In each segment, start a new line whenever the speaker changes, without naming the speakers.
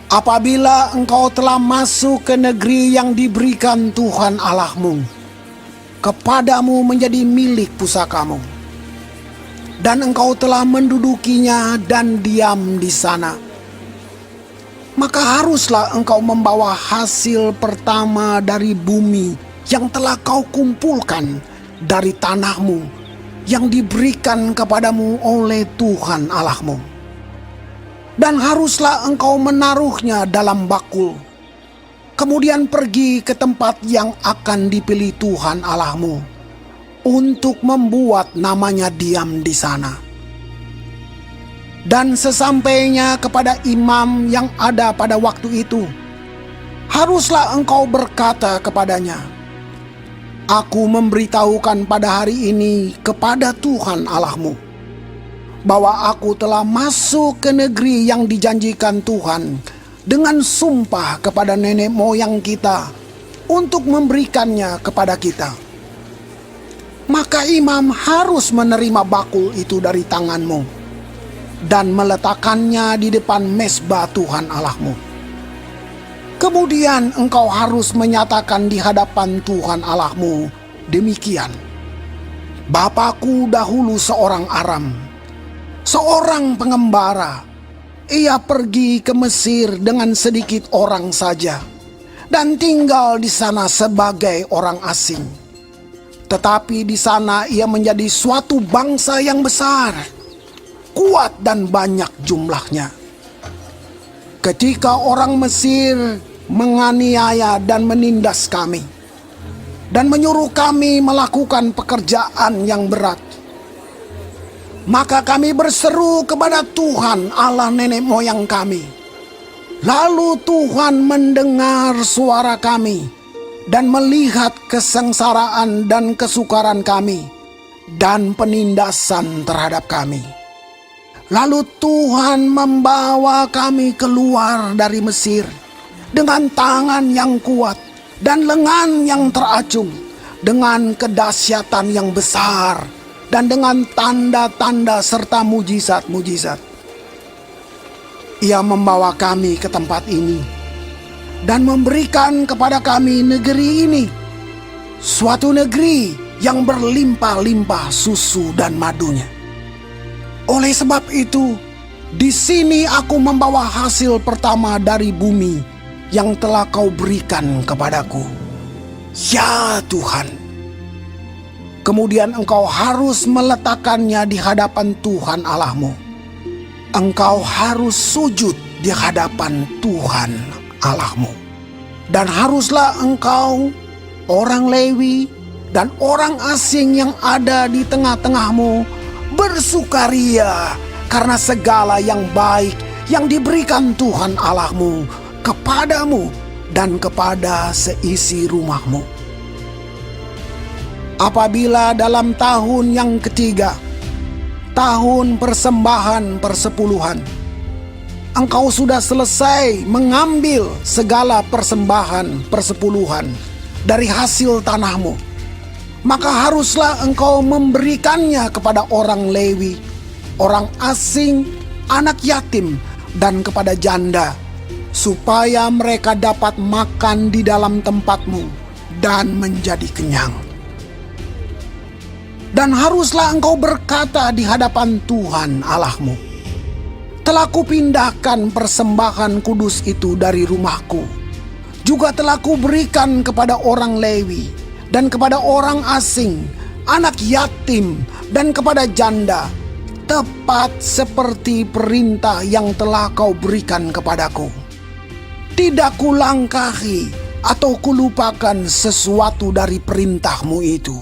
Apabila engkau telah masuk ke negeri yang diberikan Tuhan Allahmu, kepadamu menjadi milik pusakamu, dan engkau telah mendudukinya dan diam di sana, maka haruslah engkau membawa hasil pertama dari bumi yang telah kau kumpulkan dari tanahmu yang diberikan kepadamu oleh Tuhan Allahmu. Dan haruslah engkau menaruhnya dalam bakul, kemudian pergi ke tempat yang akan dipilih Tuhan Allahmu untuk membuat namanya diam di sana. Dan sesampainya kepada imam yang ada pada waktu itu, haruslah engkau berkata kepadanya, "Aku memberitahukan pada hari ini kepada Tuhan Allahmu bahwa aku telah masuk ke negeri yang dijanjikan Tuhan dengan sumpah kepada nenek moyang kita untuk memberikannya kepada kita." Maka imam harus menerima bakul itu dari tanganmu dan meletakkannya di depan mezbah Tuhan Allahmu. Kemudian engkau harus menyatakan di hadapan Tuhan Allahmu demikian, "Bapakku dahulu seorang Aram, seorang pengembara. Ia pergi ke Mesir dengan sedikit orang saja dan tinggal di sana sebagai orang asing. Tetapi di sana ia menjadi suatu bangsa yang besar, kuat dan banyak jumlahnya. Ketika orang Mesir menganiaya dan menindas kami dan menyuruh kami melakukan pekerjaan yang berat, maka kami berseru kepada Tuhan Allah nenek moyang kami. Lalu Tuhan mendengar suara kami dan melihat kesengsaraan dan kesukaran kami dan penindasan terhadap kami. Lalu Tuhan membawa kami keluar dari Mesir dengan tangan yang kuat dan lengan yang teracung, dengan kedahsyatan yang besar dan dengan tanda-tanda serta mujizat-mujizat. Ia membawa kami ke tempat ini dan memberikan kepada kami negeri ini, suatu negeri yang berlimpah-limpah susu dan madunya. Oleh sebab itu, di sini aku membawa hasil pertama dari bumi yang telah kau berikan kepadaku, ya Tuhan." Kemudian engkau harus meletakkannya di hadapan Tuhan Allahmu. Engkau harus sujud di hadapan Tuhan Allahmu. Dan haruslah engkau, orang Lewi, dan orang asing yang ada di tengah-tengahmu bersukaria karena segala yang baik yang diberikan Tuhan Allahmu kepadamu dan kepada seisi rumahmu. Apabila dalam tahun yang ketiga, tahun persembahan persepuluhan, engkau sudah selesai mengambil segala persembahan persepuluhan dari hasil tanahmu, maka haruslah engkau memberikannya kepada orang Lewi, orang asing, anak yatim, dan kepada janda, supaya mereka dapat makan di dalam tempatmu dan menjadi kenyang. Dan haruslah engkau berkata di hadapan Tuhan Allahmu, "Telah kupindahkan persembahan kudus itu dari rumahku. Juga telah kuberikan kepada orang Lewi dan kepada orang asing, anak yatim dan kepada janda, tepat seperti perintah yang telah kau berikan kepadaku. Tidak kulangkahi atau kulupakan sesuatu dari perintahmu itu.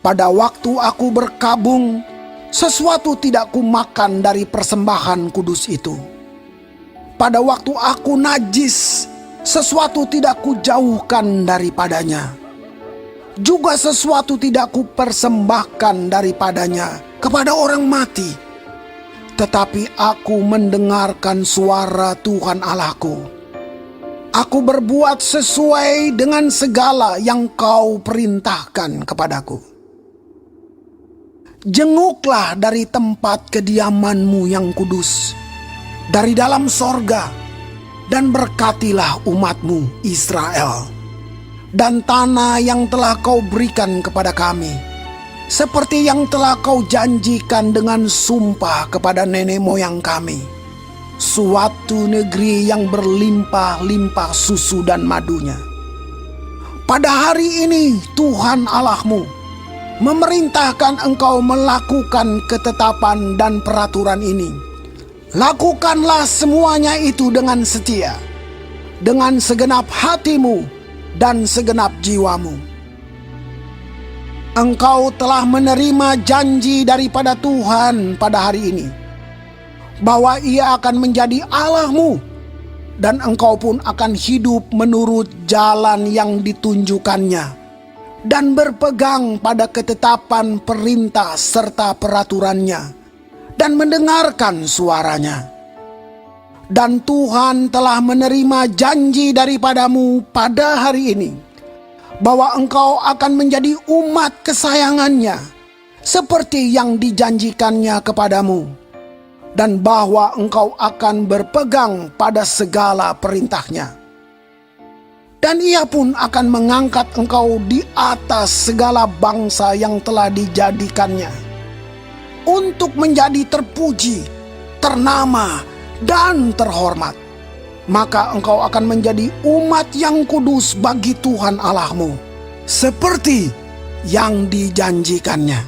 Pada waktu aku berkabung, sesuatu tidak kumakan dari persembahan kudus itu. Pada waktu aku najis, sesuatu tidak kujauhkan daripadanya. Juga sesuatu tidak kupersembahkan daripadanya kepada orang mati. Tetapi aku mendengarkan suara Tuhan Allahku. Aku berbuat sesuai dengan segala yang kau perintahkan kepadaku. Jenguklah dari tempat kediamanmu yang kudus, dari dalam sorga, dan berkatilah umatmu Israel, dan tanah yang telah kau berikan kepada kami, seperti yang telah kau janjikan dengan sumpah kepada nenek moyang kami, suatu negeri yang berlimpah-limpah susu dan madunya. Pada hari ini Tuhan Allahmu memerintahkan engkau melakukan ketetapan dan peraturan ini. Lakukanlah semuanya itu dengan setia, dengan segenap hatimu dan segenap jiwamu. Engkau telah menerima janji daripada Tuhan pada hari ini, bahwa Ia akan menjadi Allahmu, dan engkau pun akan hidup menurut jalan yang ditunjukkannya, dan berpegang pada ketetapan perintah serta peraturannya, dan mendengarkan suaranya. Dan Tuhan telah menerima janji daripadamu pada hari ini, bahwa engkau akan menjadi umat kesayangannya, seperti yang dijanjikannya kepadamu, dan bahwa engkau akan berpegang pada segala perintahnya. Dan Ia pun akan mengangkat engkau di atas segala bangsa yang telah dijadikannya, untuk menjadi terpuji, ternama, dan terhormat. Maka engkau akan menjadi umat yang kudus bagi Tuhan Allahmu, seperti yang dijanjikannya.